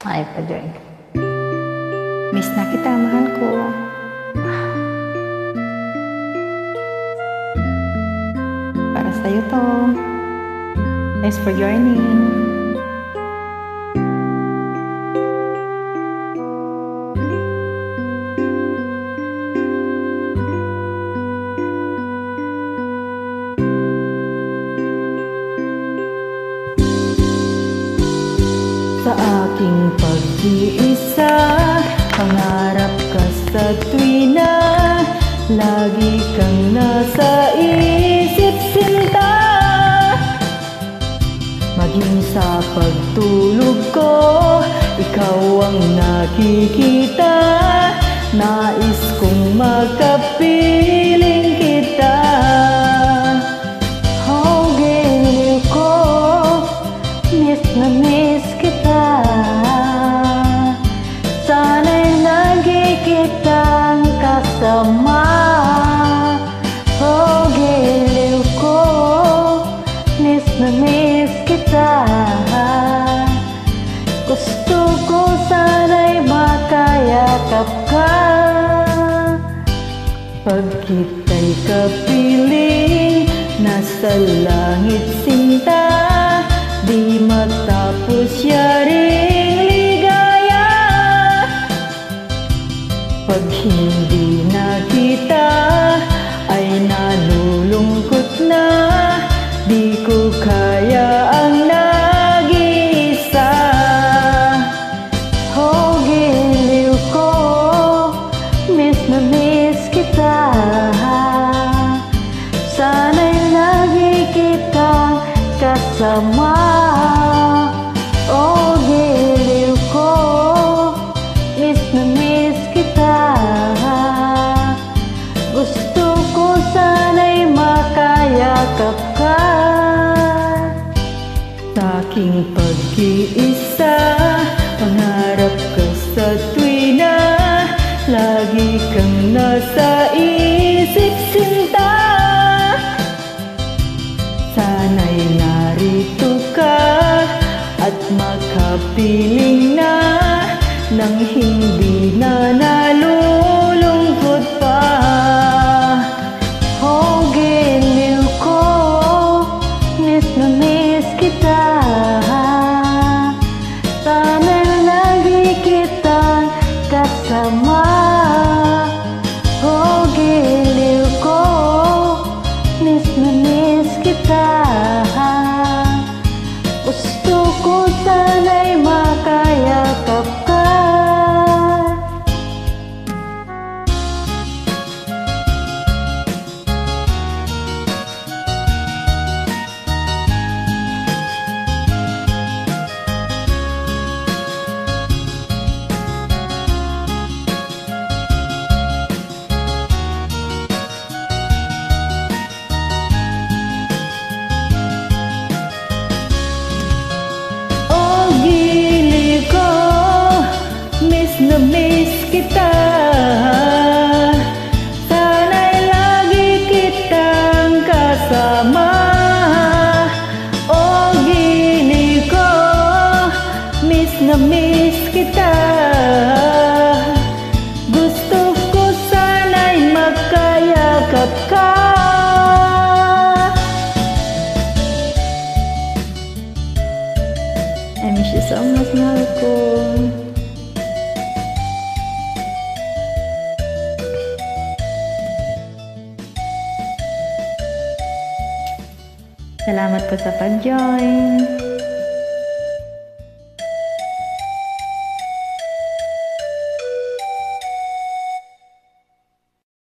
Ay, pa-drink. Miss na kita, mahal ko. Para sa'yo to. Thanks for joining. Sa aking pag-iisa, pangarap ka sa tuwina, lagi kang nasa isip sinta. Maging sa pagtulog ko, ikaw ang nakikita. Nais kong makapiling kita. Oh, giliw ko, miss na miss kita. Sana'y lagi kitang kasama. Oh, giliw ko, miss na miss kita. Gusto ko sana'y makayakap ka. Pag kita'y kapiling, nasa langit sinta, di matapos yaring ligaya. Pag hindi na kita, ay nalulungkot na. Di ko kaya ang nag-iisa. Oh, giliw ko, miss na miss kita. Sana'y lagi kitang kasama. Oh, giliw ko, miss na miss kita. Gusto ko sana'y makayakap ka. Sa aking pag-iisa, pangarap ka sa tuwina, lagi kang nasa isip sinta. Sana'y narito ka at makapiling na, nang hindi na nalulungkot pa. Oh, giliw ko, miss na miss kita. Sana'y lagi kitang kasama. Oh, giliw ko, miss na miss kita. Gusto ko sana'y makayakap ka. Na miss kita. Sana'y lagi kitang kasama. Oh, giliw ko, miss na miss kita. Gusto ko sana'y makayakap ka. I miss you so much, mahal ko. Salamat po sa pag-join.